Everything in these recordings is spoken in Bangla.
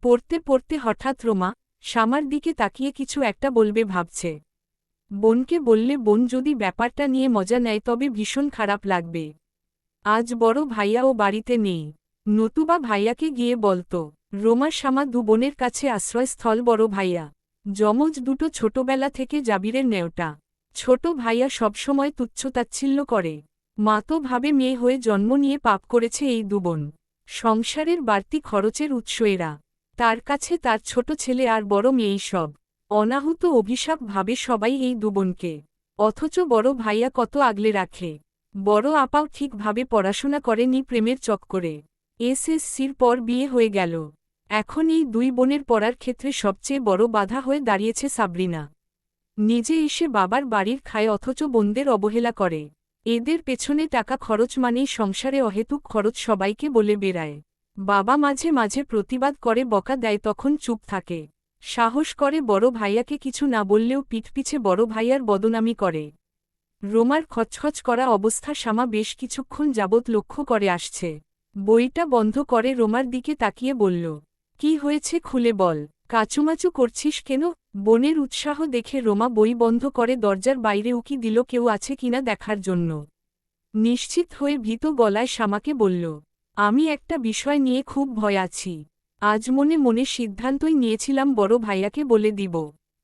পড়তে পড়তে হঠাৎ রোমা শামার দিকে তাকিয়ে কিছু একটা বলবে ভাবছে। বোনকে বললে বোন যদি ব্যাপারটা নিয়ে মজা নেয় তবে ভীষণ খারাপ লাগবে। আজ বড় ভাইয়াও বাড়িতে নেই, নতুবা ভাইয়াকে গিয়ে বলতো। রোমা শামা দু বোনের কাছে আশ্রয়স্থল বড় ভাইয়া। যমজ দুটো ছোটবেলা থেকে জাবিরের নেওটা। ছোট ভাইয়া সবসময় তুচ্ছতাচ্ছিল্য করে। মা তো ভাবে মেয়ে হয়ে জন্ম নিয়ে পাপ করেছে এই দুবোন। সংসারের বাড়তি খরচের উৎস এরা। তার কাছে তার ছোট ছেলে আর বড় মেয়েই সব। অনাহুত অভিশাপ ভাবে সবাই এই দুবোনকে। অথচ বড় ভাইয়া কত আগলে রাখে। বড় আপাও ঠিকভাবে পড়াশোনা করেনি প্রেমের চক্করে। এসএসসির পর বিয়ে হয়ে গেল। এখন এই দুই বোনের পড়ার ক্ষেত্রে সবচেয়ে বড় বাধা হয়ে দাঁড়িয়েছে সাবরিনা। নিজে এসে বাবার বাড়ির খায় অথচ বোনদের অবহেলা করে। এদের পেছনে টাকা খরচ মানেই সংসারে অহেতুক খরচ সবাইকে বলে বেড়ায়। বাবা মাঝে মাঝে প্রতিবাদ করে বকা দেয় তখন চুপ থাকে। সাহস করে বড় ভাইয়াকে কিছু না বললেও পিঠপিছে বড় ভাইয়ার বদনামি করে। রোমার খচখচ করা অবস্থা শামা বেশ কিছুক্ষণ যাবৎ লক্ষ্য করে আসছে। বইটা বন্ধ করে রোমার দিকে তাকিয়ে বলল, কি হয়েছে খুলে বল, কাচুমাচু করছিস কেন? বোনের উৎসাহ দেখে রোমা বই বন্ধ করে দরজার বাইরে উকি দিল কেউ আছে কিনা দেখার জন্য। নিশ্চিত হয়ে ভীত গলায় শামাকে বলল, আমি একটা বিষয় নিয়ে খুব ভয় আছি। আজ মনে মনে সিদ্ধান্তই নিয়েছিলাম বড় ভাইয়াকে বলে দিব,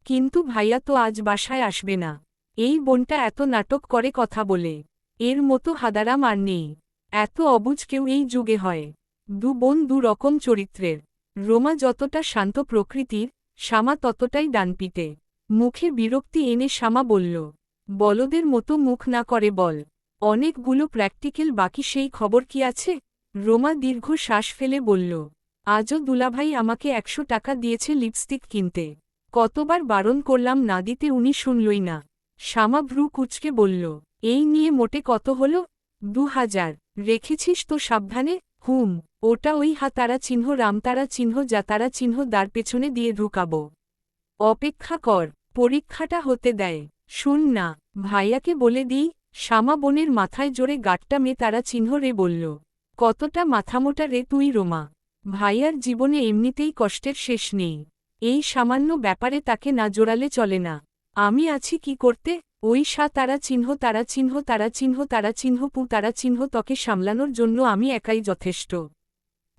কিন্তু ভাইয়া তো আজ বাসায় আসবে না। এই বোনটা এত নাটক করে কথা বলে, এর মতো হাদারাম আর নেই। এত অবুঝ কেউ এই যুগে হয়। দু বোন দু রকম চরিত্রের। রোমা যতটা শান্ত প্রকৃতির, শামা ততটাই ডানপিটে। মুখে বিরক্তি এনে শামা বলল, বলদের মতো মুখ না করে বল, অনেকগুলো প্র্যাকটিক্যাল বাকি সেই খবর কি আছে? রোমা দীর্ঘ শ্বাস ফেলে বলল, আজও দুলাভাই আমাকে 100 টাকা দিয়েছে লিপস্টিক কিনতে। কতবার বারণ করলাম না দিতে উনি শুনলই না। শামা ভ্রু কুঁচকে বলল, এই নিয়ে মোটে কত হলো? 2000। রেখেছিস তো সাবধানে? হুম, ওটা ওই হাতারা চিহ্ন রামতারা চিহ্ন জাতারা চিহ্ন দ্বার পেছনে দিয়ে ঢুকাবো। অপেক্ষা কর, পরীক্ষাটা হতে দেয়। শুন না, ভাইয়াকে বলে দিই। শামা বোনের মাথায় জোরে গাঁটটা মেয়ে তারা চিহ্ন রে বলল, কতটা মাথামোটা রে তুই রোমা। ভাইয়ার জীবনে এমনিতেই কষ্টের শেষ নেই, এই সামান্য ব্যাপারে তাকে না জোরালে চলে না। আমি আছি কি করতে? ওই তারা চিহ্ন তারা চিহ্ন তারা চিহ্ন তারা চিহ্ন পু তারা চিহ্ন তোকে সামলানোর জন্য আমি একাই যথেষ্ট।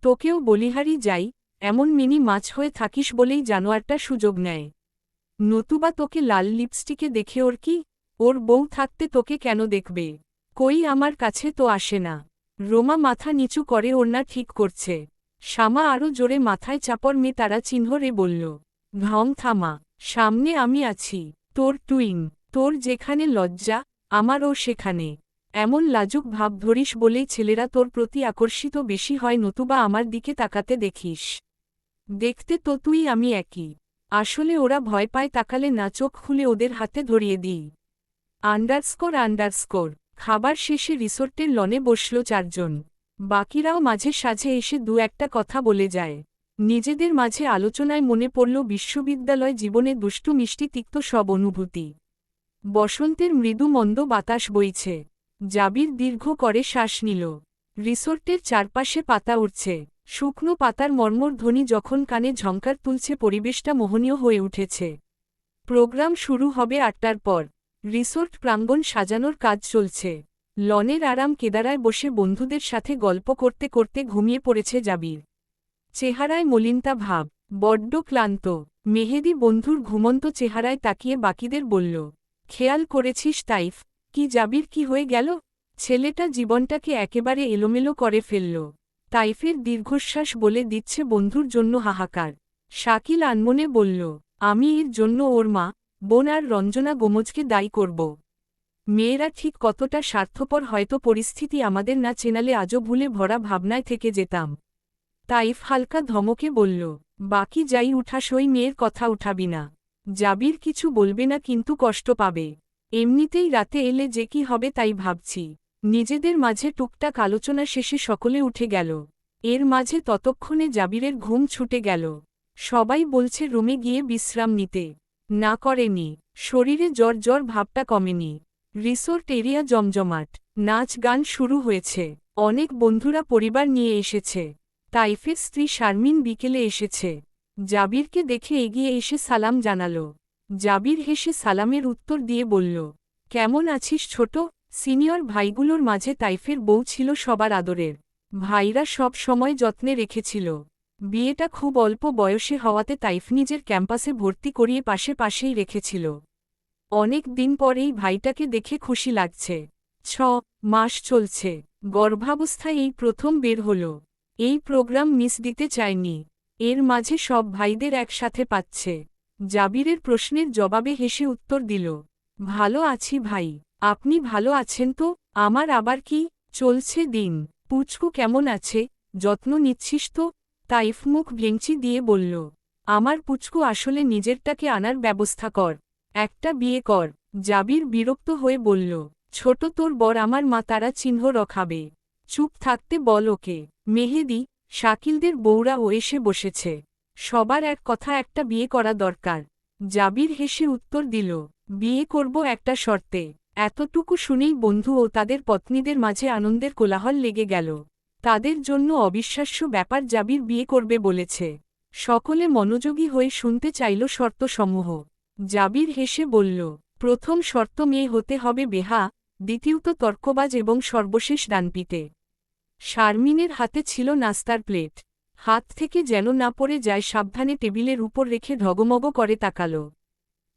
তোকেও বলিহারি যাই, এমন মিনি মাছ হয়ে থাকিস বলেই জানোয়ারটা সুযোগ নেয়। নতুবা তোকে লাল লিপস্টিকে দেখে ওর কি? ওর বউ থাকতে তোকে কেন দেখবে? কই আমার কাছে তো আসে না। রোমা মাথা নিচু করে ওড়না ঠিক করছে। শামা আরও জোরে মাথায় চাপড় মেয়ে তারা চিহ্ন রে বলল, ঢং থামা, সামনে আমি আছি। তোর টুইন, তোর যেখানে লজ্জা, আমারও সেখানে। এমন লাজুক ভাব ধরিস বলেই ছেলেরা তোর প্রতি আকর্ষিত বেশি হয়, নতুবা আমার দিকে তাকাতে দেখিস। দেখতে তো তুই আমি একই। আসলে ওরা ভয় পায় তাকালে না, চোখ খুলে ওদের হাতে ধরিয়ে দিই। আন্ডারস্কোর। খাবার শেষে রিসোর্টের লনে বসল 4 জন। বাকিরাও মাঝে সাঝে এসে দু একটা কথা বলে যায়। নিজেদের মাঝে আলোচনায় মনে পড়ল বিশ্ববিদ্যালয় জীবনে দুষ্টু মিষ্টি তিক্ত সব অনুভূতি। বসন্তের মৃদু মন্দ বাতাস বইছে। জাবির দীর্ঘ করে শ্বাস নিল। রিসোর্টের চারপাশে পাতা উঠছে। শুকনো পাতার মর্মর ধ্বনি যখন কানে ঝংকার তুলছে, পরিবেশটা মোহনীয় হয়ে উঠেছে। প্রোগ্রাম শুরু হবে 8টার পর। রিসোর্ট প্রাঙ্গণ সাজানোর কাজ চলছে। লনের আরাম কেদারায় বসে বন্ধুদের সাথে গল্প করতে করতে ঘুমিয়ে পড়েছে জাবির। চেহারায় মলিনতা ভাব, বড্ড ক্লান্ত। মেহেদি বন্ধুর ঘুমন্ত চেহারায় তাকিয়ে বাকিদের বলল, খেয়াল করেছিস তাইফ, কি জাবির কি হয়ে গেল? ছেলেটা জীবনটাকে একেবারে এলোমেলো করে ফেলল। তাইফের দীর্ঘশ্বাস বলে দিচ্ছে বন্ধুর জন্য হাহাকার। শাকিল আনমনে বলল, আমি এর জন্য ওর মা, বোন আর রঞ্জনা গোমজকে দায়ী করব। মেয়েরা ঠিক কতটা স্বার্থপর, হয়তো পরিস্থিতি আমাদের না চেনালে আজও ভুলে ভরা ভাবনায় থেকে যেতাম। তাইফ হালকা ধমকে বলল, বাকি যাই উঠাস ওই মেয়ের কথা উঠাবি না। জাবির কিছু বলবে না কিন্তু কষ্ট পাবে। এমনিতেই রাতে এলে যে কি হবে তাই ভাবছি। নিজেদের মাঝে টুকটাক আলোচনা শেষে সকলে উঠে গেল। এর মাঝে ততক্ষণে জাবিরের ঘুম ছুটে গেল। সবাই বলছে রুমে গিয়ে বিশ্রাম নিতে। না করেনি, শরীরে জ্বর জ্বর ভাবটা কমেনি। রিসোর্ট এরিয়া জমজমাট, নাচ গান শুরু হয়েছে। অনেক বন্ধুরা পরিবার নিয়ে এসেছে। তাইফের স্ত্রী শারমিন বিকেলে এসেছে। জাবিরকে দেখে এগিয়ে এসে সালাম জানালো। জাবির হেসে সালামের উত্তর দিয়ে বলল, কেমন আছিস ছোট? সিনিয়র ভাইগুলোর মাঝে তাইফের বউ ছিল সবার আদরের। ভাইরা সব সময় যত্নে রেখেছিল। বিয়েটা খুব অল্প বয়সে হওয়াতে তাইফ নিজের ক্যাম্পাসে ভর্তি করিয়ে পাশেই রেখেছিল। অনেক দিন পরেই ভাইটাকে দেখে খুশি লাগছে। 6 মাস চলছে, গর্ভাবস্থায় এই প্রথম বের হল। এই প্রোগ্রাম মিস দিতে চায়নি। এর মাঝে সব ভাইদের একসাথে পাচ্ছে। জাবিরের প্রশ্নের জবাবে হেসে উত্তর দিল, ভালো আছি ভাই। আপনি ভালো আছেন তো? আমার আবার কি, চলছে দিন। পুচকু কেমন আছে? যত্ন নিচ্ছিস তো? তাইফ মুখ ভেঙচি দিয়ে বলল, আমার পুচকু আসলে নিজেরটাকে আনার ব্যবস্থা কর, একটা বিয়ে কর। জাবির বিরক্ত হয়ে বলল, ছোট তোর বর আমার মা তারা চিহ্ন রখাবে। চুপ থাকতে বল ওকে। মেহেদি, শাকিলদের বউরাও এসে বসেছে। সবার এক কথা, একটা বিয়ে করা দরকার। জাবির হেসে উত্তর দিল, বিয়ে করব একটা শর্তে। এতটুকু শুনেই বন্ধু ও তাদের পত্নীদের মাঝে আনন্দের কোলাহল লেগে গেল। তাদের জন্য অবিশ্বাস্য ব্যাপার, জাবির বিয়ে করবে বলেছে। সকলে মনোযোগী হয়ে শুনতে চাইল শর্তসমূহ। জাবির হেসে বলল, প্রথম শর্ত মেয়ে হতে হবে বেহা, দ্বিতীয়ত তর্কবাজ এবং সর্বশেষ ডানপিটে। শারমিনের হাতে ছিল নাস্তার প্লেট। হাত থেকে যেন না পড়ে যায় সাবধানে টেবিলের উপর রেখে ঢগমগ করে তাকাল।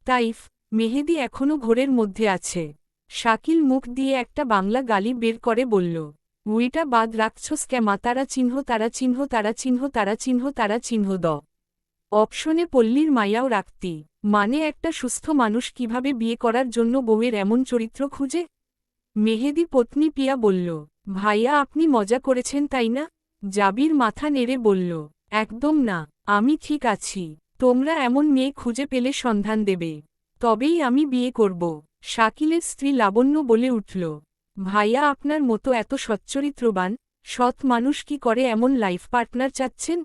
তাইফ, মেহেদি এখনও ঘোরের মধ্যে আছে। শাকিল মুখ দিয়ে একটা বাংলা গালি বের করে বলল, উইটা বাদ রাখছস মা? তারা চিহ্ন তারা চিহ্ন তারা চিহ্ন তারা চিহ্ন তারা চিহ্ন দ। অপশনে পল্লীর মায়াও রাখতি। মানে একটা সুস্থ মানুষ কিভাবে বিয়ে করার জন্য বউয়ের এমন চরিত্র খুঁজে? মেহেদি পত্নী পিয়া বলল, ভাইয়া আপনি মজা করেছেন তাই না? জাবির মাথা নেড়ে বলল, একদম না, আমি ঠিক আছি। তোমরা এমন মেয়ে খুঁজে পেলে সন্ধান দেবে, তবেই আমি বিয়ে করব। শাকিলের স্ত্রী লাবণ্য বলে উঠল, ভাইয়া আপনার মতো এত সচ্চরিত্রবান সৎ মানুষ কি করে এমন লাইফ পার্টনার চাচ্ছেন?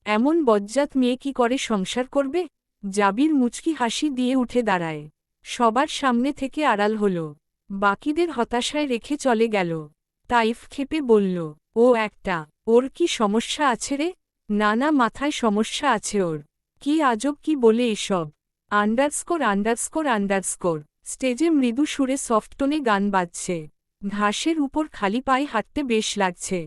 এমন বজ্জাত মেয়ে কি করে সংসার করবে? জাবির মুচকি হাসি দিয়ে উঠে দাঁড়ায়। সবার সামনে থেকে আড়াল হল। বাকিদের হতাশায় রেখে চলে গেল। তাইফ ক্ষেপে বলল, ও একটা, ওর কি সমস্যা আছে রে? না মাথায় সমস্যা আছে ওর। কি আজব কি বলে এসব? Underscore underscore underscore. স্টেজে মৃদু সুরে সফটটোনে গান বাজছে। ঘাসের উপর খালি পায়ে হাঁটতে বেশ লাগছে।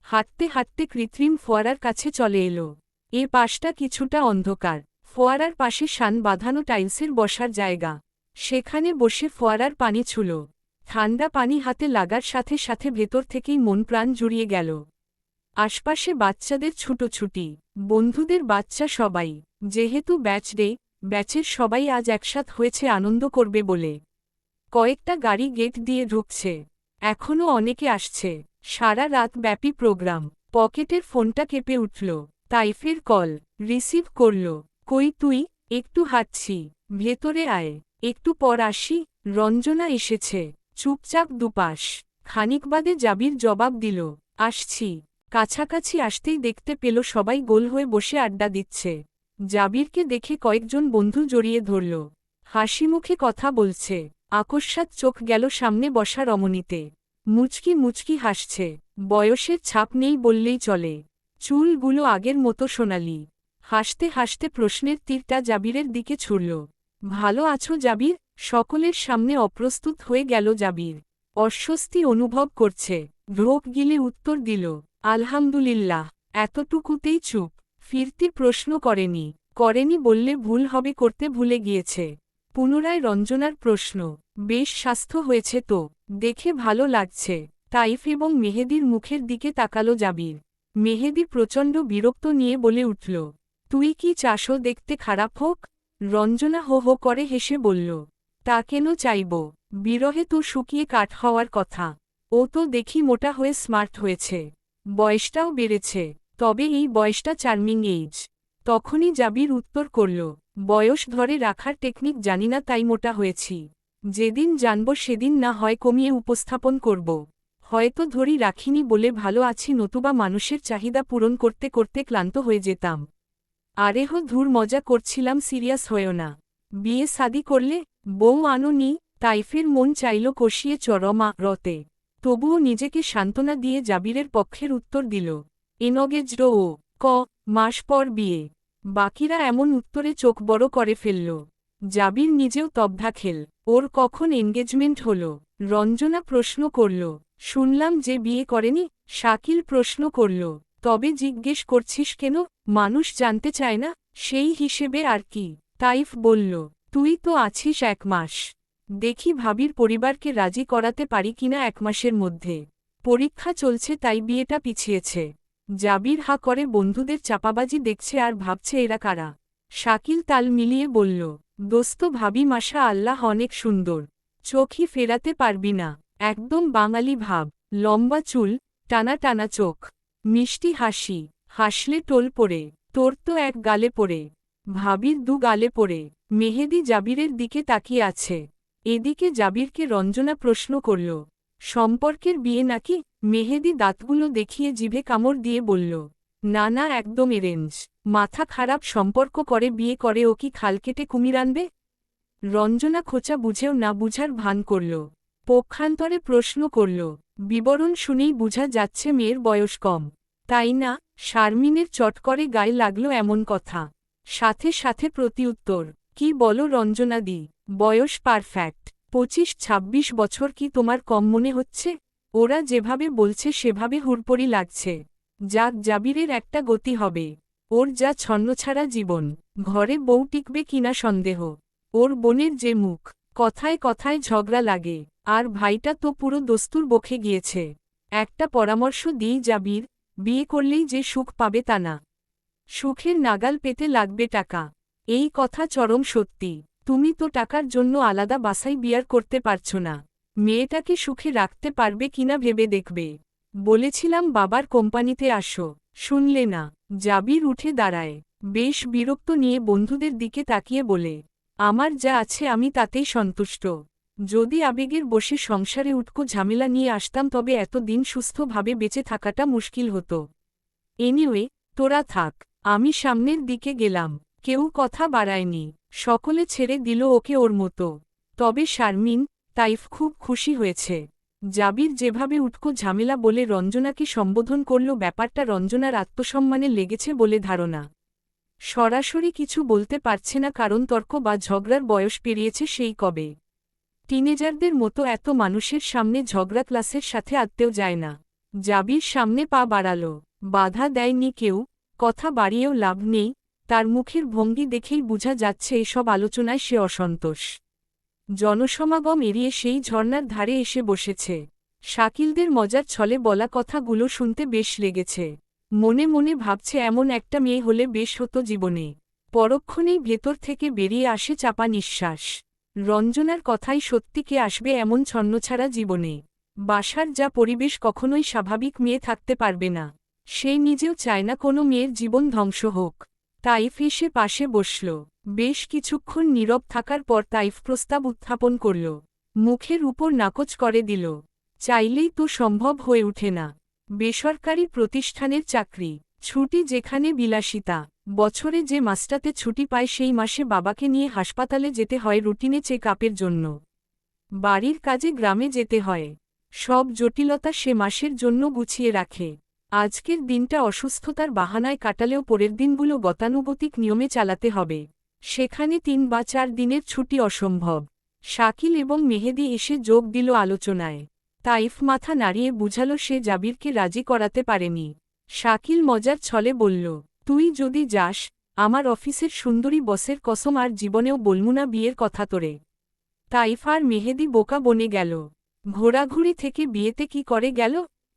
হাঁটতে হাঁটতে কৃত্রিম ফোয়ারার কাছে চলে এলো। এ পাশটা কিছুটা অন্ধকার। ফোয়ারার পাশে শান বাঁধানো টাইলসের বসার জায়গা। সেখানে বসে ফোয়ারার পানি ছুল। ঠান্ডা পানি হাতে লাগার সাথে সাথে ভেতর থেকেই মন প্রাণ জুড়িয়ে গেল। আশপাশে বাচ্চাদের ছুটোছুটি, বন্ধুদের বাচ্চা সবাই। যেহেতু ব্যাচ ডে, ব্যাচের সবাই আজ একসাথ হয়েছে আনন্দ করবে বলে। কয়েকটা গাড়ি গেট দিয়ে ঢুকছে। এখনও অনেকে আসছে। সারা রাত ব্যাপী প্রোগ্রাম। পকেটের ফোনটা কেঁপে উঠল। তাইফের কল। রিসিভ করল। কই তুই? একটু হাঁটছি। ভেতরে আয়। একটু পর আসি। রঞ্জনা এসেছে। চুপচাপ দুপাশ। খানিক বাদে জাবির জবাব দিল, আসছি। কাছাকাছি আসতেই দেখতে পেল সবাই গোল হয়ে বসে আড্ডা দিচ্ছে। জাবিরকে দেখে কয়েকজন বন্ধু জড়িয়ে ধরল। হাসিমুখে কথা বলছে। আকস্মাৎ চোখ গেল সামনে বসা রমণীতে। মুচকি মুচকি হাসছে। বয়সের ছাপ নেই বললেই চলে। চুলগুলো আগের মতো সোনালি। হাসতে হাসতে প্রশ্নের তীরটা জাবিরের দিকে ছুড়ল, ভালো আছো জাবির? সকলের সামনে অপ্রস্তুত হয়ে গেল জাবির। অস্বস্তি অনুভব করছে। ঢোক গিলে উত্তর দিল, আলহামদুলিল্লাহ। এতটুকুতেই চুপ। ফিরতি প্রশ্ন করেনি বললে ভুল হবে, করতে ভুলে গিয়েছে। পুনরায় রঞ্জনার প্রশ্ন, বেশ স্বাস্থ্য হয়েছে তো? দেখে ভালো লাগছে। তাইফ এবং মেহেদির মুখের দিকে তাকালো জাবির। মেহেদি প্রচণ্ড বিরক্ত নিয়ে বলে উঠল, তুই কি চাসো দেখতে খারাপ হোক? রঞ্জনা হো হো করে হেসে বলল, তা কেন চাইব? বিরহে তো শুকিয়ে কাঠ হওয়ার কথা। ও তো দেখি মোটা হয়ে স্মার্ট হয়েছে। বয়সটাও বেড়েছে। তবে এই বয়সটা চার্মিং এইজ। তখনই জাবির উত্তর করল, বয়স ধরে রাখার টেকনিক জানি না তাই মোটা হয়েছি। যেদিন জানব সেদিন না হয় কমিয়ে উপস্থাপন করব। হয়তো ধরি রাখিনি বলে ভালো আছি, নতুবা মানুষের চাহিদা পূরণ করতে করতে ক্লান্ত হয়ে যেতাম। আরেহ ধুর, মজা করছিলাম, সিরিয়াস হয়েও না। বিয়ে শাদি করলে? বউ আনো নি? তাইফের মন চাইল কষিয়ে চরমা রতে। তবুও নিজেকে সান্ত্বনা দিয়ে জাবিরের পক্ষের উত্তর দিল, এনগেজড ও মাস পর বিয়ে। বাকিরা এমন উত্তরে চোখ বড় করে ফেলল। জাবির নিজেও তব্ধা-খেল। ওর কখন এনগেজমেন্ট হল? রঞ্জনা প্রশ্ন করল। শুনলাম যে বিয়ে করেনি, শাকিল প্রশ্ন করল। তবে জিজ্ঞেস করছিস কেন? মানুষ জানতে চায় না, সেই হিসেবে আর কি। তাইফ বলল, তুই তো আছিস 1 মাস। দেখি ভাবির পরিবারকে রাজি করাতে পারি কিনা 1 মাসের মধ্যে। পরীক্ষা চলছে তাই বিয়েটা পিছিয়েছে। জাবির হা করে বন্ধুদের চাপাবাজি দেখছে আর ভাবছে এরা কারা। শাকিল তাল মিলিয়ে বলল, দোস্ত ভাবি মাশা আল্লাহ অনেক সুন্দর। চোখই ফেরাতে পারবি না। একদম বাঙালি ভাব। লম্বা চুল, টানা টানা চোখ, মিষ্টি হাসি, হাসলে টোল পড়ে। তোর তো 1 গালে পড়ে, ভাবির 2 গালে পড়ে। মেহেদি জাবিরের দিকে তাকিয়ে আছে। এদিকে জাবিরকে রঞ্জনা প্রশ্ন করল, সম্পর্কের বিয়ে নাকি? মেহেদি দাঁতগুলো দেখিয়ে জিভে কামড় দিয়ে বলল, না না, একদম এরেঞ্জ। মাথা খারাপ, সম্পর্ক করে বিয়ে করে ও কি খাল কেটে কুমির আনবে? রঞ্জনা খোঁচা বুঝেও না বুঝার ভান করল। পক্ষান্তরে প্রশ্ন করল, বিবরণ শুনেই বুঝা যাচ্ছে মেয়ের বয়স কম, তাই না? শারমিনের চট করে গায়ে লাগলো এমন কথা। সাথে সাথে প্রতিউত্তর, কি বলো রঞ্জনাদি, বয়স পারফেক্ট। 25-26 বছর কি তোমার কম মনে হচ্ছে? ওরা যেভাবে বলছে সেভাবে হুড়পড়ি লাগছে। যাক, জাবিরের একটা গতি হবে। ওর যা ছন্নছাড়া জীবন, ঘরে বউ টিকবে কিনা সন্দেহ। ওর বোনের যে মুখ, কথায় কথায় ঝগড়া লাগে। আর ভাইটা তো পুরো দস্তুর বকে গিয়েছে। একটা পরামর্শ দিই জাবির, বিয়ে করলেই যে সুখ পাবে তা না। সুখের নাগাল পেতে লাগবে টাকা। এই কথা চরম সত্যি। তুমি তো টাকার জন্য আলাদা বাসায় বিয়ার করতে পারছো না। মেয়েটাকে সুখে রাখতে পারবে কিনা ভেবে দেখবে। বলেছিলাম বাবার কোম্পানিতে আসো, শুনলে না। জাবির উঠে দাঁড়ায়, বেশ বিরক্ত নিয়ে বন্ধুদের দিকে তাকিয়ে বলে, আমার যা আছে আমি তাতেই সন্তুষ্ট। যদি আবেগের বসে সংসারে উটকো ঝামেলা নিয়ে আসতাম তবে এত দিন সুস্থভাবে বেঁচে থাকাটা মুশকিল হতো। এনিওয়ে, তোরা থাক, আমি সামনের দিকে গেলাম। কেউ কথা বাড়ায়নি, সকলে ছেড়ে দিল ওকে ওর মতো। তবে শারমিন, তাইফ খুব খুশি হয়েছে। জাবির যেভাবে উটকো ঝামেলা বলে রঞ্জনাকে সম্বোধন করল, ব্যাপারটা রঞ্জনার আত্মসম্মানে লেগেছে বলে ধারণা। সরাসরি কিছু বলতে পারছে না কারণ তর্ক বা ঝগড়ার বয়স পেরিয়েছে সেই কবে। টিনেজারদের মতো এত মানুষের সামনে ঝগড়া ক্লাসের সাথে আত্মেও যায় না। জাবির সামনে পা বাড়াল, বাধা দেয়নি কেউ, কথা বাড়িয়েও লাভ নেই। তার মুখের ভঙ্গি দেখেই বোঝা যাচ্ছে এসব আলোচনায় সে অসন্তোষ। জনসমাগম এড়িয়ে সেই ঝর্ণার ধারে এসে বসেছে। শাকিলদের মজার ছলে বলা কথাগুলো শুনতে বেশ লেগেছে। মনে মনে ভাবছে এমন একটা মেয়ে হলে বেশ হতো জীবনে। পরক্ষণেই ভেতর থেকে বেরিয়ে আসে চাপা নিঃশ্বাস। রঞ্জনার কথাই সত্যি, কে আসবে এমন ছন্নছাড়া জীবনে? বাসার যা পরিবেশ, কখনোই স্বাভাবিক মেয়ে থাকতে পারবে না। সে নিজেও চায় না কোনো মেয়ের জীবন ধ্বংস হোক। তাইফ এসে পাশে বসল। বেশ কিছুক্ষণ নীরব থাকার পর তাইফ প্রস্তাব উত্থাপন করল। মুখের উপর নাকচ করে দিল, চাইলেই তো সম্ভব হয়ে ওঠে না। বেসরকারি প্রতিষ্ঠানের চাকরি, ছুটি যেখানে বিলাসিতা। বছরে যে মাসটাতে ছুটি পায় সেই মাসে বাবাকে নিয়ে হাসপাতালে যেতে হয় রুটিনে চেক আপের জন্য। বাড়ির কাজে গ্রামে যেতে হয়। সব জটিলতা সে মাসের জন্য গুছিয়ে রাখে। আজকের দিনটা অসুস্থতার বাহানায় কাটালেও পরের দিনগুলো গতানুগতিক নিয়মে চালাতে হবে। সেখানে 3 বা 4 দিনের ছুটি অসম্ভব। শাকিল এবং মেহেদি এসে যোগ দিল আলোচনায়। তাইফ মাথা নাড়িয়ে বুঝাল সে জাবিরকে রাজি করাতে পারেনি। শাকিল মজার ছলে বলল, তুই যদি যাস, আমার অফিসের সুন্দরী বসের কসম আর জীবনেও বলমু না বিয়ের কথা তোরে। তাইফ আর মেহেদি বোকা বনে গেল। ঘোরাঘুরি থেকে বিয়েতে কি করে গেল?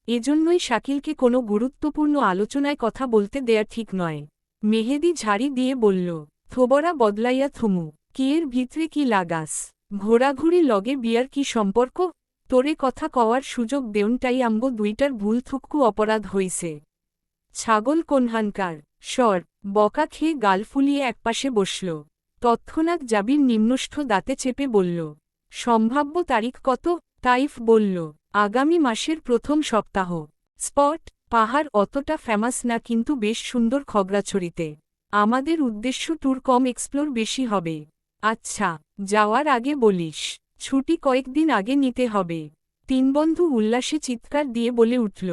এজন্যই শাকিলকে কোনো গুরুত্বপূর্ণ আলোচনায় কথা বলতে দেয়া ঠিক নয়। মেহেদি ঝাড়ি দিয়ে বলল, থোবরা বদলাইয়া থুমু, কিয়ের ভিতরে কি লাগাস? ঘোরাঘুরি লগে বিয়ার কি সম্পর্ক? তোরে কথা কওয়ার সুযোগ দেউনটাই আমগো দুইটার ভুল থুককু অপরাধ হইছে। ছাগল কোনহানকার, সর। বকা খেয়ে গাল ফুলিয়ে একপাশে বসল। তৎক্ষণাৎ জাবির নিম্নষ্ঠ দাঁতে চেপে বলল, সম্ভাব্য তারিখ কত? তাইফ বলল, আগামী মাসের প্রথম সপ্তাহ। স্পট, পাহাড় অতটা ফেমাস না কিন্তু বেশ সুন্দর খগড়াছড়িতে। আমাদের উদ্দেশ্য ট্যুর কম, এক্সপ্লোর বেশি হবে। আচ্ছা, যাওয়ার আগে বলিস। ছুটি কয়েকদিন আগে নিতে হবে। 3 বন্ধু উল্লাসে চিৎকার দিয়ে বলে উঠল,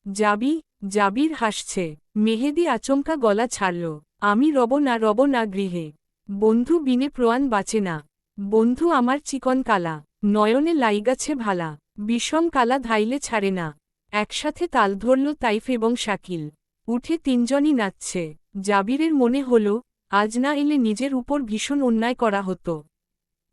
যাবি? জাবির হাসছে। মেহেদি আচমকা গলা ছাড়ল। আমি রব না গৃহে। বন্ধু বিনে প্রাণ বাঁচে না। বন্ধু আমার চিকন কালা, নয়নে লাইগাছে ভালা, বিষম কালা ধাইলে ছাড়ে না। একসাথে তাল ধরল তাইফ এবং শাকিল। উঠে তিনজনই নাচছে। জাবিরের মনে হল, আজ না এলে নিজের উপর ভীষণ অন্যায় করা হতো।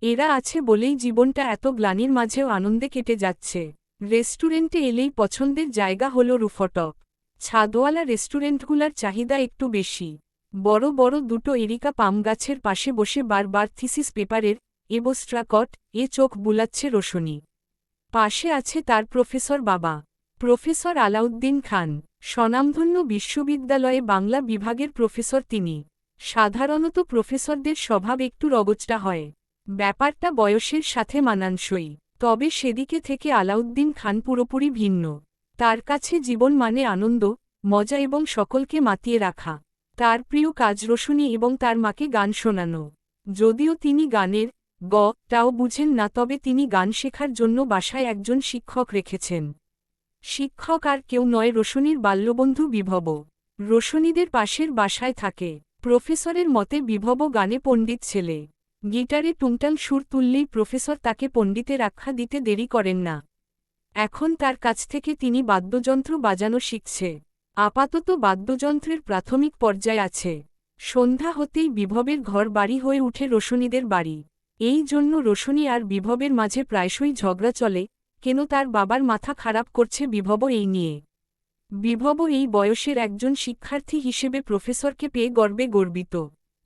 এরা আছে বলেই জীবনটা এত গ্লানির মাঝেও আনন্দে কেটে যাচ্ছে। রেস্টুরেন্টে এলেই পছন্দের জায়গা হল রুফটপ। ছাদওয়ালা রেস্টুরেন্টগুলার চাহিদা একটু বেশি। বড় বড় দুটো এরিকা পাম গাছের পাশে বসে বারবার থিসিস পেপারের এবস্ট্রাকট চোখ বুলাচ্ছে রোশনি। পাশে আছে তার প্রফেসর বাবা, প্রফেসর আলাউদ্দিন খান। স্বনামধন্য বিশ্ববিদ্যালয়ে বাংলা বিভাগের প্রফেসর তিনি। সাধারণত প্রফেসরদের স্বভাব একটু রগচটা হয়। ব্যাপারটা বয়সের সাথে মানানসই। তবে সেদিকে থেকে আলাউদ্দিন খান পুরোপুরি ভিন্ন। তার কাছে জীবন মানে আনন্দ, মজা এবং সকলকে মাতিয়ে রাখা। তার প্রিয় কাজ রোশনি এবং তার মাকে গান শোনানো। যদিও তিনি গানের টাও বুঝেন না, তবে তিনি গান শেখার জন্য বাসায় একজন শিক্ষক রেখেছেন। শিক্ষক আর কেউ নয়, রোশনির বাল্যবন্ধু বিভব। রোশনিদের পাশের বাসায় থাকে। প্রফেসরের মতে বিভব গানে পণ্ডিত ছেলে। গিটারে টুংটাং সুর তুললেই প্রফেসর তাকে পণ্ডিতের আখ্যা দিতে দেরি করেন না। এখন তার কাছ থেকে তিনি বাদ্যযন্ত্র বাজানো শিখছে। আপাতত বাদ্যযন্ত্রের প্রাথমিক পর্যায়ে আছে। সন্ধ্যা হতেই বিভবের ঘর বাড়ি হয়ে উঠে রোশনিদের বাড়ি। এই জন্য রোশনি আর বিভবের মাঝে প্রায়শই ঝগড়া চলে, কেন তার বাবার মাথা খারাপ করছে বিভব এই নিয়ে। বিভব এই বয়সের একজন শিক্ষার্থী হিসেবে প্রফেসরকে পেয়ে গর্বে গর্বিত।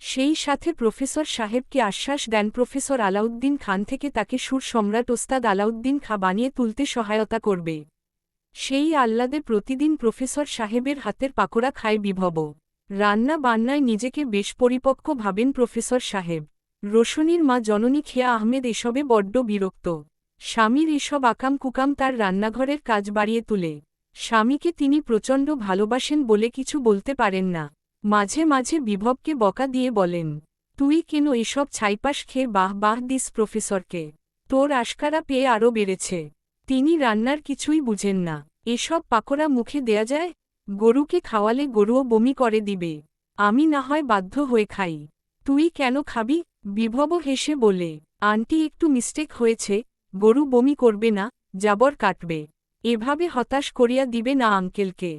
সেই সাথে প্রফেসর সাহেবকে আশ্বাস দেন প্রফেসর আলাউদ্দিন খান থেকে তাকে সুর সম্রাট ওস্তাদ আলাউদ্দিন খাঁ বানিয়ে তুলতে সহায়তা করবে। সেই আহ্লাদে প্রতিদিন প্রফেসর সাহেবের হাতের পাকোড়া খায় বিভব। রান্না বান্নায় নিজেকে বেশ পরিপক্ক ভাবেন প্রফেসর সাহেব। রোশনির মা জননী খেয়া আহমেদ এসবে বড্ড বিরক্ত। স্বামীর এসব আকাম কুকাম তার রান্নাঘরের কাজ বাড়িয়ে তুলে। স্বামীকে তিনি প্রচণ্ড ভালোবাসেন বলে কিছু বলতে পারেন না। মাঝে মাঝে বিভবকে বকা দিয়ে বলেন, তুই কেন এসব ছাইপাশ খেয়ে বাহ দিস প্রফেসরকে? তোর আশকারা পেয়ে আরও বেড়েছে। তিনি রান্নার কিছুই বুঝেন না। এসব পাকোড়া মুখে দেয়া যায়? গরুকে খাওয়ালে গরুও বমি করে দিবে। আমি না হয় বাধ্য হয়ে খাই। তুই কেন খাবি? বিভব হেসে বলে, আন্টি একটু মিস্টেক হয়েছে, গরু বমি করবে না, জাবর কাটবে। এভাবে হতাশ করিয়া দিবে না আঙ্কেলকে।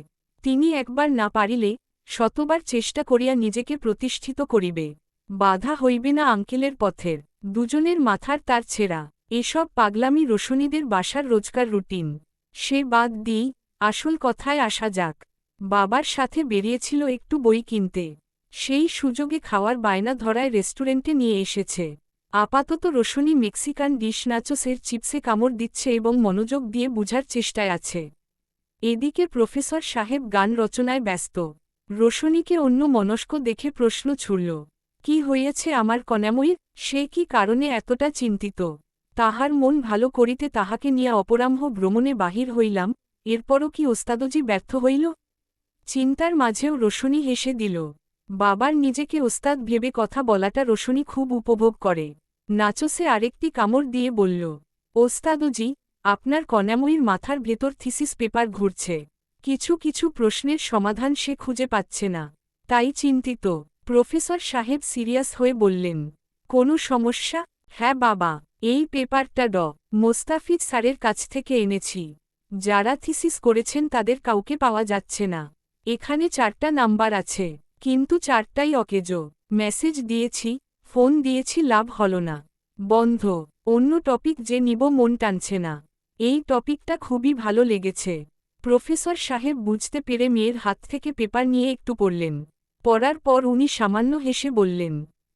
তিনি একবার না পারিলে শতবার চেষ্টা করিয়া নিজেকে প্রতিষ্ঠিত করিবে। বাধা হইবে না আঙ্কেলের পথের। দুজনের মাথার তার ছেঁড়া। এসব পাগলামি রোশনিদের বাসার রোজকার রুটিন। সে বাদ দিই, আসল কথায় আসা যাক। বাবার সাথে বেরিয়েছিল একটু বই কিনতে। সেই সুযোগে খাওয়ার বায়না ধরায় রেস্টুরেন্টে নিয়ে এসেছে। আপাতত রোশনি মেক্সিকান ডিশ নাচোসের চিপসে কামড় দিচ্ছে এবং মনোযোগ দিয়ে বুঝার চেষ্টায় আছে। এদিকে প্রফেসর সাহেব গান রচনায় ব্যস্ত। রোশনিকে অন্য মনস্ক দেখে প্রশ্ন ছুড়ল, কি হয়েছে আমার কন্যাময়ীর? সে কি কারণে এতটা চিন্তিত? তাহার মন ভালো করিতে তাহাকে নিয়ে অপরাহ্ন ভ্রমণে বাহির হইলাম, এরপরও কি ওস্তাদজি ব্যর্থ হইল? চিন্তার মাঝেও রোশনি হেসে দিল। বাবার নিজেকে ওস্তাদ ভেবে কথা বলাটা রোশনি খুব উপভোগ করে। নাচোসে আরেকটি কামড় দিয়ে বলল, ওস্তাদজি, আপনার কন্যাময়ীর মাথার ভেতর থিসিস পেপার ঘুরছে। কিছু কিছু প্রশ্নের সমাধান সে খুঁজে পাচ্ছে না, তাই চিন্তিত। প্রফেসর সাহেব সিরিয়াস হয়ে বললেন, কোনো সমস্যা? হ্যাঁ বাবা, এই পেপারটা মোস্তাফিজ স্যারের কাছ থেকে এনেছি। যারা থিসিস করেছেন তাদের কাউকে পাওয়া যাচ্ছে না। এখানে 4টা নাম্বার আছে, কিন্তু 4টাই অকেজো। মেসেজ দিয়েছি, ফোন দিয়েছি, লাভ হল না। বন্ধ। অন্য টপিক যে নিব মন টানছে না। এই টপিকটা খুবই ভালো লেগেছে। প্রফেসর সাহেব বুঝতে পেরে মেয়ের হাত থেকে পেপার নিয়ে একটু পড়লেন। পড়ার পর উনি সামান্য হেসে বললেন,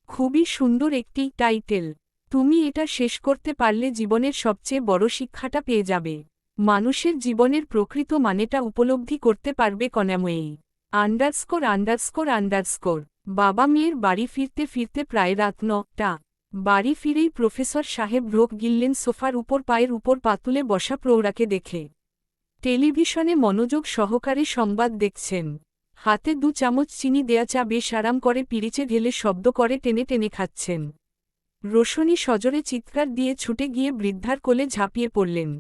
খুবই সুন্দর একটি টাইটেল। তুমি এটা শেষ করতে পারলে জীবনের সবচেয়ে বড় শিক্ষাটা পেয়ে যাবে। মানুষের জীবনের প্রকৃত মানেটা উপলব্ধি করতে পারবে কন্যাময়ী। _____। বাবা মেয়ের বাড়ি ফিরতে ফিরতে প্রায় রাত 9টা। বাড়ি ফিরেই প্রফেসর সাহেব রোগ গিললেন সোফার উপর, পায়ের উপর পাতুলে বসা প্রৌঢ়াকে দেখে। টেলিভিশনে মনোযোগ সহকারে সংবাদ দেখছেন। হাতে 2 চামচ চিনি দেয়া চা বেশ আরাম করে পিরিচে ঢেলে শব্দ করে টেনে টেনে খাচ্ছেন। রোশনি সজোরে চিৎকার দিয়ে ছুটে গিয়ে বৃদ্ধার কোলে ঝাঁপিয়ে পড়লেন।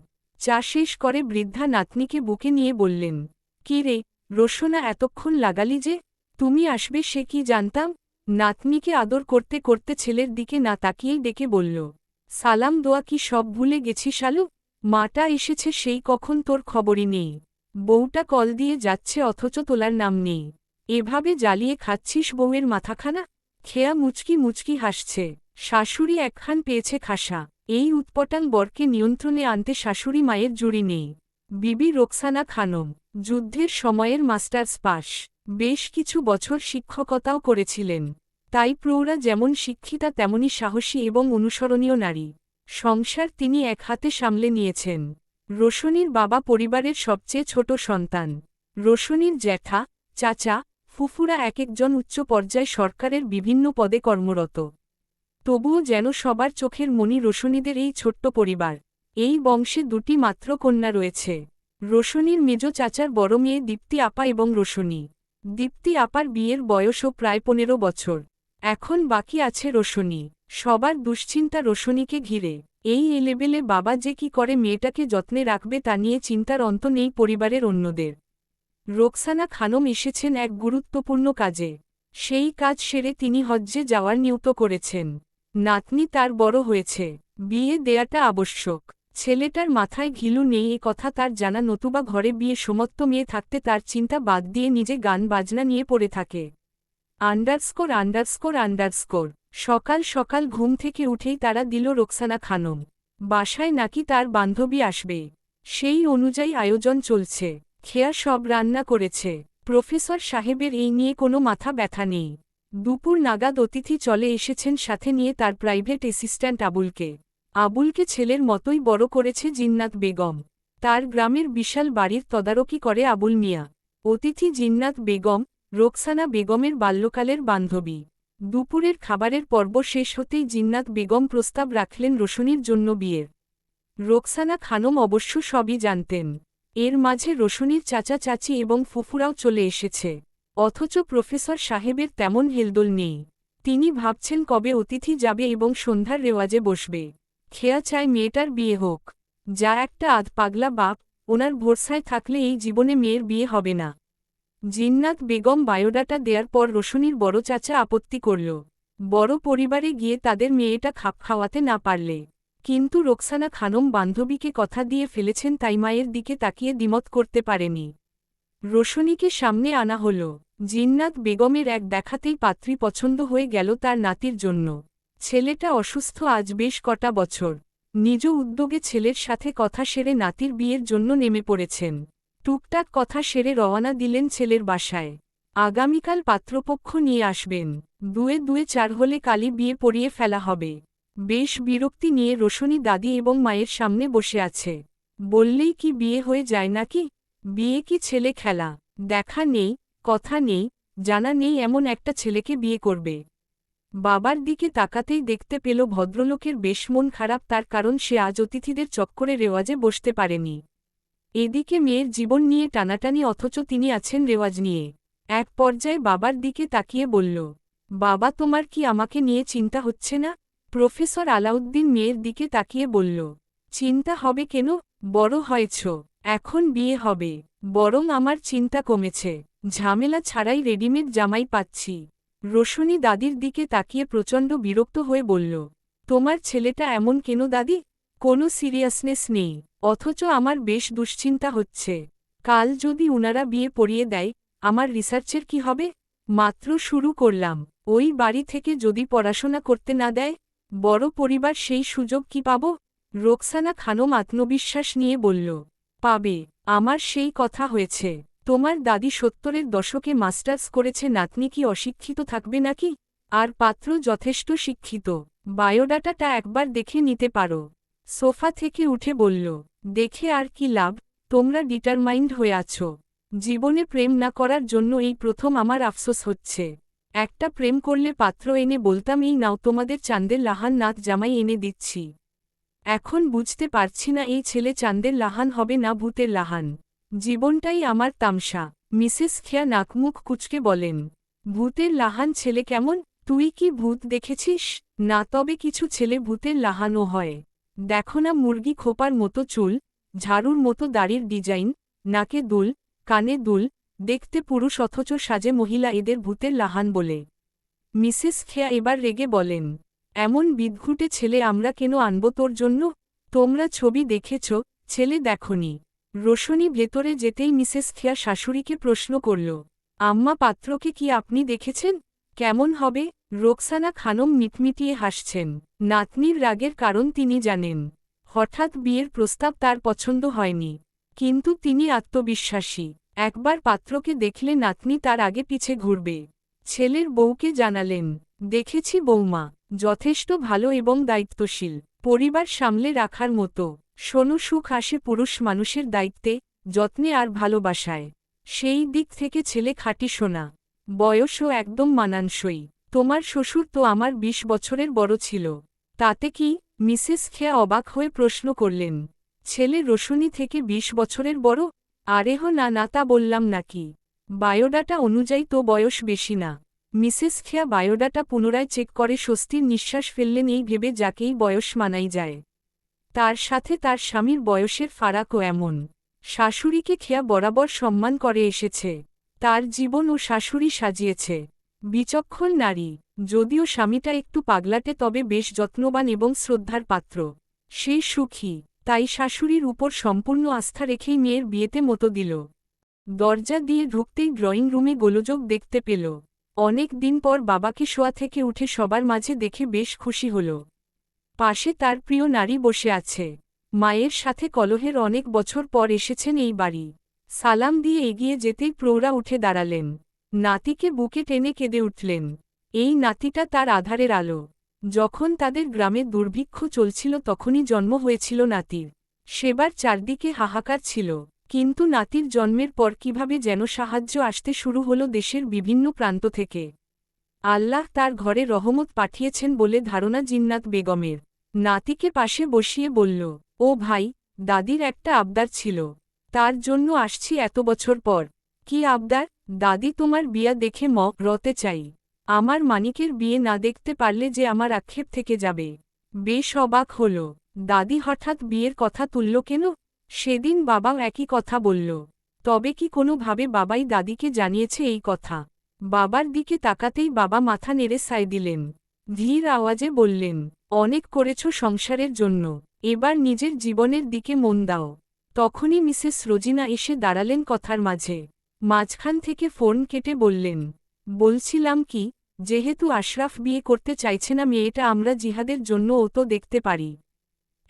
চা শেষ করে বৃদ্ধা নাতনিকে বুকে নিয়ে বললেন, কি রে রোশনা, এতক্ষণ লাগালি যে? তুমি আসবে সে কি জানতাম। নাতনিকে আদর করতে করতে ছেলের দিকে না তাকিয়েই ডেকে বলল, সালাম দোয়া কি সব ভুলে গেছি শালু? মাটা এসেছে সেই কখন তোর খবরই নেই। বউটা কল দিয়ে যাচ্ছে অথচ তোলার নাম নেই। এভাবে জ্বালিয়ে খাচ্ছিস বউয়ের মাথাখানা? খেয়া মুচকি মুচকি হাসছে। শাশুড়ি একখান পেয়েছে খাসা। এই উৎপটাং বরকে নিয়ন্ত্রণে আনতে শাশুড়ি মায়ের জুড়ি নেই। বিবি রোকসানা খানম যুদ্ধের সময়ের মাস্টার্স পাস, বেশ কিছু বছর শিক্ষকতাও করেছিলেন। তাই প্রৌঢ়া যেমন শিক্ষিতা তেমনি সাহসী এবং অনুসরণীয় নারী। সংসার তিনি এক হাতে সামলে নিয়েছেন। রোশনির বাবা পরিবারের সবচেয়ে ছোট সন্তান। রোশনির জ্যাঠা, চাচা, ফুফুরা এক একজন উচ্চ পর্যায়ে সরকারের বিভিন্ন পদে কর্মরত। তবুও যেন সবার চোখের মণি রোশনিদের এই ছোট্ট পরিবার। এই বংশে দুটি মাত্র কন্যা রয়েছে। রোশনির মেজ চাচার বড় মেয়ে দীপ্তি আপা এবং রোশনি। দীপ্তি আপার বিয়ের বয়সও প্রায় 15 বছর। এখন বাকি আছে রোশনি। সবার দুশ্চিন্তা রোশনিকে ঘিরে। এই এলেবেলে বাবা যে কি করে মেয়েটাকে যত্নে রাখবে তা নিয়ে চিন্তার অন্ত নেই পরিবারের অন্যদের। রোকসানা খানম এসেছেন এক গুরুত্বপূর্ণ কাজে। সেই কাজ সেরে তিনি হজ্জে যাওয়ার নিয়ত করেছেন। নাতনি তার বড় হয়েছে, বিয়ে দেয়াটা আবশ্যক। ছেলেটার মাথায় ঘিলু নেই এ কথা তার জানা, নতুবা ঘরে বিয়ে সমত্ত মেয়ে থাকতে তার চিন্তা বাদ দিয়ে নিজে গান বাজনা নিয়ে পড়ে থাকে। Underscore underscore underscore. সকাল সকাল ঘুম থেকে উঠেই তারা দিল রোকসানা খানম। বাসায় নাকি তার বান্ধবী আসবে, সেই অনুযায়ী আয়োজন চলছে। খেয়া সব রান্না করেছে। প্রফেসর সাহেবের এই নিয়ে কোনো মাথা ব্যথা নেই। দুপুর নাগাদ অতিথি চলে এসেছেন, সাথে নিয়ে তার প্রাইভেট অ্যাসিস্ট্যান্ট আবুলকে। আবুলকে ছেলের মতোই বড় করেছে জিন্নাত বেগম। তার গ্রামের বিশাল বাড়ির তদারকি করে আবুল মিয়া। অতিথি জিন্নাত বেগম, রোকসানা বেগমের বাল্যকালের বান্ধবী। দুপুরের খাবারের পর্ব শেষ হতেই জিন্নাত বেগম প্রস্তাব রাখলেন রোশনির জন্য বিয়ের। রোকসানা খানম অবশ্য সবই জানতেন। এর মাঝে রোশনির চাচা চাচি এবং ফুফুরাও চলে এসেছে। অথচ প্রফেসর সাহেবের তেমন হেলদোল নেই। তিনি ভাবছেন কবে অতিথি যাবে এবং সন্ধ্যার রেওয়াজে বসবে। খেয়া চায় মেয়েটার বিয়ে হোক। যা একটা আধ পাগলা বাপ, ওনার ভরসায় থাকলে এই জীবনে মেয়ের বিয়ে হবে না। জিন্নাত বেগম বায়োডাটা দেয়ার পর রোশনির বড় চাচা আপত্তি করল। বড় পরিবারে গিয়ে তাদের মেয়েটা খাপ খাওয়াতে না পারলে। কিন্তু রোকসানা খানম বান্ধবীকে কথা দিয়ে ফেলেছেন, তাই মায়ের দিকে তাকিয়ে দ্বিমত করতে পারেনি। রোশনিকে সামনে আনা হল। জিন্নাত বেগমের এক দেখাতেই পাত্রী পছন্দ হয়ে গেল তার নাতির জন্য। ছেলেটা অসুস্থ আজ বেশ কটা বছর। নিজ উদ্যোগে ছেলের সাথে কথা সেরে নাতির বিয়ের জন্য নেমে পড়েছেন। টুকটাক কথা সেরে রওয়ানা দিলেন ছেলের বাসায়। আগামীকাল পাত্রপক্ষ নিয়ে আসবেন। দুয়ে দুয়ে চার হলে কালই বিয়ে পড়িয়ে ফেলা হবে। বেশ বিরক্তি নিয়ে রোশনি দাদি এবং মায়ের সামনে বসে আছে। বললেই কি বিয়ে হয়ে যায় নাকি? বিয়ে কি ছেলে খেলা? দেখা নেই, কথা নেই, জানা নেই এমন একটা ছেলেকে বিয়ে করবে। বাবার দিকে তাকাতেই দেখতে পেল ভদ্রলোকের বেশ মন খারাপ, তার কারণ সে আজ অতিথিদের চক্করে রেওয়াজে বসতে পারেনি। এদিকে মেয়ের জীবন নিয়ে টানাটানি, অথচ তিনি আছেন রেওয়াজ নিয়ে। এক পর্যায়ে বাবার দিকে তাকিয়ে বলল, বাবা তোমার কি আমাকে নিয়ে চিন্তা হচ্ছে না? প্রফেসর আলাউদ্দিন মেয়ের দিকে তাকিয়ে বলল, চিন্তা হবে কেন? বড় হয়েছ, এখন বিয়ে হবে। বরং আমার চিন্তা কমেছে, ঝামেলা ছাড়াই রেডিমেড জামাই পাচ্ছি। রোশনি দাদির দিকে তাকিয়ে প্রচণ্ড বিরক্ত হয়ে বলল, তোমার ছেলেটা এমন কেন দাদি? কোনো সিরিয়াসনেস নেই, অথচ আমার বেশ দুশ্চিন্তা হচ্ছে। কাল যদি উনারা বিয়ে পড়িয়ে দেয়, আমার রিসার্চের কি হবে? মাত্র শুরু করলাম। ওই বাড়ি থেকে যদি পড়াশোনা করতে না দেয়, বড় পরিবার সেই সুযোগ কি পাব? রোকসানা খানম আত্মবিশ্বাস নিয়ে বলল, পাবে। আমার সেই কথা হয়েছে। তোমার দাদি 70-এর দশকে মাস্টার্স করেছে, নাতনি কি অশিক্ষিত থাকবে নাকি? আর পাত্র যথেষ্ট শিক্ষিত। বায়োডাটাটা একবার দেখে নিতে পারো। সোফা থেকে উঠে বলল, দেখে আর কি লাভ? তোমরা ডিটারমাইন্ড হয়ে আছো। জীবনে প্রেম না করার জন্য এই প্রথম আমার আফসোস হচ্ছে। একটা প্রেম করলে পাত্র এনে বলতাম, এই নাও তোমাদের চাঁদের লাহান নাত জামাই এনে দিচ্ছি। এখন বুঝতে পারছি না এই ছেলে চাঁদের লাহান হবে না ভূতের লাহান। জীবনটাই আমার তামসা। মিসেস খেয়া নাকমুখ কুচকে বলেন, ভূতের লাহান ছেলে কেমন? তুই কি ভূত দেখেছিস? না, তবে কিছু ছেলে ভূতের লাহানও হয়। দেখো না, মুরগি খোপার মতো চুল, ঝাড়ুর মতো দাড়ির ডিজাইন, নাকে দুল, কানে দুল, দেখতে পুরুষ অথচ সাজে মহিলা, এদের ভূতের লাহান বলে। মিসেস খেয়া এবার রেগে বলেন, এমন বিদঘুটে ছেলে আমরা কেন আনব তোর জন্য? তোমরা ছবি দেখেছ, ছেলে দেখনি? রোশনি ভেতরে যেতেই মিসেস খেয়া শাশুড়িকে প্রশ্ন করল, আম্মা পাত্রকে কি আপনি দেখেছেন? কেমন হবে? রোকসানা খানম মিটমিটিয়ে হাসছেন। নাতনির রাগের কারণ তিনি জানেন। হঠাৎ বিয়ের প্রস্তাব তার পছন্দ হয়নি, কিন্তু তিনি আত্মবিশ্বাসী। একবার পাত্রকে দেখলে নাতনি তার আগে পিছে ঘুরবে। ছেলের বউকে জানালেন, দেখেছি বৌমা, যথেষ্ট ভালো এবং দায়িত্বশীল, পরিবার সামলে রাখার মতো। শোনো, সুখ আসে পুরুষ মানুষের দায়িত্বে, যত্নে আর ভালোবাসায়। সেই দিক থেকে ছেলে খাঁটি সোনা। বয়সও একদম মানানসই। তোমার শ্বশুর তো আমার ২০ বছরের বড় ছিল। তাতে কি? মিসেস খেয়া অবাক হয়ে প্রশ্ন করলেন। ছেলে রোশনি থেকে ২০ বছরের বড়? আরেহ না না, তা বললাম নাকি? বায়োডাটা অনুযায়ী তো বয়স বেশি না। মিসেস খেয়া বায়োডাটা পুনরায় চেক করে স্বস্তির নিঃশ্বাস ফেললেন, এই ভেবে যাকেই বয়স মানাই যায়। তার সাথে তার স্বামীর বয়সের ফারাকও এমন। শাশুড়িকে খেয়া বরাবর সম্মান করে এসেছে। তার জীবন ও শাশুড়ি সাজিয়েছে। বিচক্ষণ নারী, যদিও স্বামীটা একটু পাগলাটে, তবে বেশ যত্নবান এবং শ্রদ্ধার পাত্র। সে সুখী, তাই শাশুড়ির উপর সম্পূর্ণ আস্থা রেখেই মেয়ের বিয়েতে মতো দিল। দরজা দিয়ে ঢুকতেই ড্রয়িং রুমে গোলযোগ দেখতে পেল। অনেক দিন পর বাবাকে শোয়া থেকে উঠে সবার মাঝে দেখে বেশ খুশি হল। পাশে তার প্রিয় নারী বসে আছে। মায়ের সাথে কলহের অনেক বছর পর এসেছেন এই বাড়ি। সালাম দিয়ে এগিয়ে যেতেই প্রৌঢ়া উঠে দাঁড়ালেন। নাতিকে বুকে টেনে কেঁদে উঠলেন। এই নাতিটা তার আধারের আলো। যখন তাদের গ্রামে দুর্ভিক্ষ চলছিল তখনই জন্ম হয়েছিল নাতির। সেবার চারদিকে হাহাকার ছিল, কিন্তু নাতির জন্মের পর কিভাবে যেন সাহায্য আসতে শুরু হলো দেশের বিভিন্ন প্রান্ত থেকে। আল্লাহ তার ঘরে রহমত পাঠিয়েছেন বলে ধারণা জিন্নাত বেগমের। নাতিকে পাশে বসিয়ে বলল, ও ভাই, দাদির একটা আবদার ছিল, তার জন্য আসছি এত বছর পর। কি আবদার? দাদি তোমার বিয়া দেখে রতে চাই। আমার মানিকের বিয়ে না দেখতে পারলে যে আমার আক্ষেপ থেকে যাবে। বেশ অবাক হল। দাদি হঠাৎ বিয়ের কথা তুলল কেন? সেদিন বাবাও একই কথা বলল। তবে কি কোনোভাবে বাবাই দাদিকে জানিয়েছে এই কথা? বাবার দিকে তাকাতেই বাবা মাথা নেড়ে সায় দিলেন। ধীর আওয়াজে বললেন, অনেক করেছ সংসারের জন্য, এবার নিজের জীবনের দিকে মন দাও। তখনই মিসেস রোজিনা এসে দাঁড়ালেন কথার মাঝে। মাঝখান থেকে ফোন কেটে বললেন, বলছিলাম কি, যেহেতু আশরাফ বিয়ে করতে চাইছে না মেয়েটা, আমরা জিহাদের জন্য ও তো দেখতে পারি।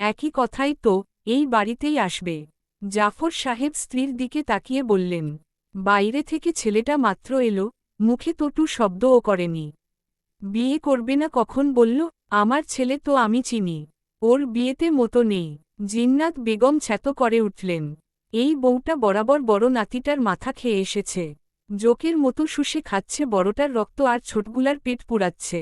একই কথাই তো, এই বাড়িতেই আসবে। জাফর সাহেব স্ত্রীর দিকে তাকিয়ে বললেন, বাইরে থেকে ছেলেটা মাত্র এলো, মুখে তটু শব্দও করেনি। বিয়ে করবে না কখন বলল? আমার ছেলে তো আমি চিনি, ওর বিয়েতে মতো নেই। জিন্নাত বেগম ছ্যাতো করে উঠলেন। এই বউটা বরাবর বড় নাতিটার মাথা খেয়ে এসেছে। জোকের মতো শুষে খাচ্ছে বড়টার রক্ত আর ছোটগুলার পেট পুড়াচ্ছে।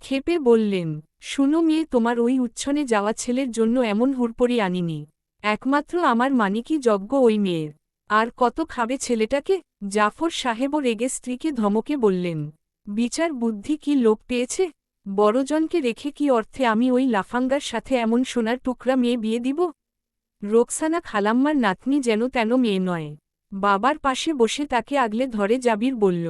ক্ষেপে বললেন, শুনো মেয়ে, তোমার ওই উচ্ছনে যাওয়া ছেলের জন্য এমন হুড়পড়ি আনিনি। একমাত্র আমার মানিকই যজ্ঞ ওই মেয়ের। আর কত খাবে ছেলেটাকে? জাফর সাহেবও রেগে স্ত্রীকে ধমকে বললেন, বিচার বুদ্ধি কি লোপ পেয়েছে? বড়জনকে রেখে কি অর্থে আমি ওই লাফাঙ্গার সাথে এমন সোনার টুকরা মেয়ে বিয়ে দিব? রোকসানা খালাম্মার নাতনি যেন তেন মেয়ে নয়। বাবার পাশে বসে তাকে আগলে ধরে জাবির বলল,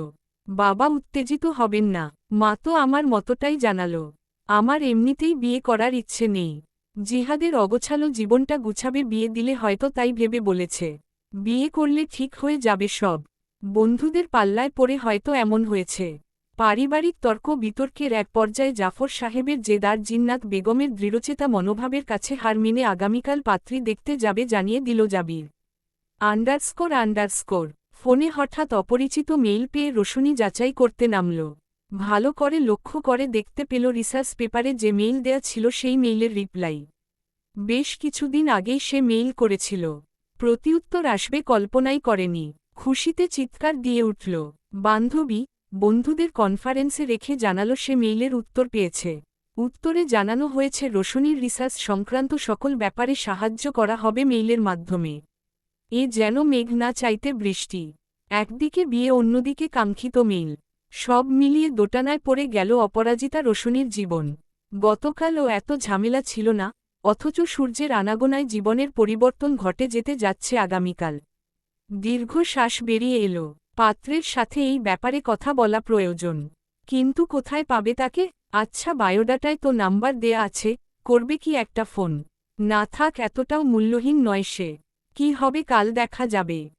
বাবা উত্তেজিত হবেন না, মা তো আমার মতটাই জানালো। আমার এমনিতেই বিয়ে করার ইচ্ছে নেই। জিহাদের অগোছালো জীবনটা গুছাবে, বিয়ে দিলে হয়তো তাই ভেবে বলেছে। বিয়ে করলে ঠিক হয়ে যাবে সব। বন্ধুদের পাল্লায় পড়ে হয়তো এমন হয়েছে। পারিবারিক তর্ক বিতর্কের এক পর্যায়ে জাফর সাহেবের জেদার জিন্নাত বেগমের দৃঢ়চেতা মনোভাবের কাছে হার মেনে আগামীকাল পাত্রী দেখতে যাবে জানিয়ে দিল জাবির। _ ফোনে হঠাৎ অপরিচিত মেইল পেয়ে রোশনি যাচাই করতে নামল। ভালো করে লক্ষ্য করে দেখতে পেল রিসার্চ পেপারে যে মেইল দেয়া ছিল সেই মেইলের রিপ্লাই। বেশ কিছুদিন আগেই সে মেইল করেছিল। প্রতিউত্তর আসবে কল্পনাই করেনি। খুশিতে চিৎকার দিয়ে উঠল। বান্ধবী বন্ধুদের কনফারেন্সে রেখে জানালো সে মেইলের উত্তর পেয়েছে। উত্তরে জানানো হয়েছে রোশনির রিসার্চ সংক্রান্ত সকল ব্যাপারে সাহায্য করা হবে মেইলের মাধ্যমে। এ যেন মেঘ না চাইতে বৃষ্টি। একদিকে বিয়ে, অন্যদিকে কাঙ্ক্ষিত মেইল। সব মিলিয়ে দোটানায় পড়ে গেল অপরাজিতা রোশনির জীবন। গতকালও এত ঝামেলা ছিল না, অথচ সূর্যের আনাগোনায় জীবনের পরিবর্তন ঘটে যেতে যাচ্ছে আগামীকাল। দীর্ঘ শ্বাস বেরিয়ে এলো। পাত্রের সাথে এই ব্যাপারে কথা বলা প্রয়োজন। কিন্তু কোথায় পাবে তাকে? আচ্ছা, বায়োডাটায় তো নাম্বার দেয়া আছে, করবে কি একটা ফোন? না থাক, এতটাও মূল্যহীন নয় সে। কি হবে কাল দেখা যাবে।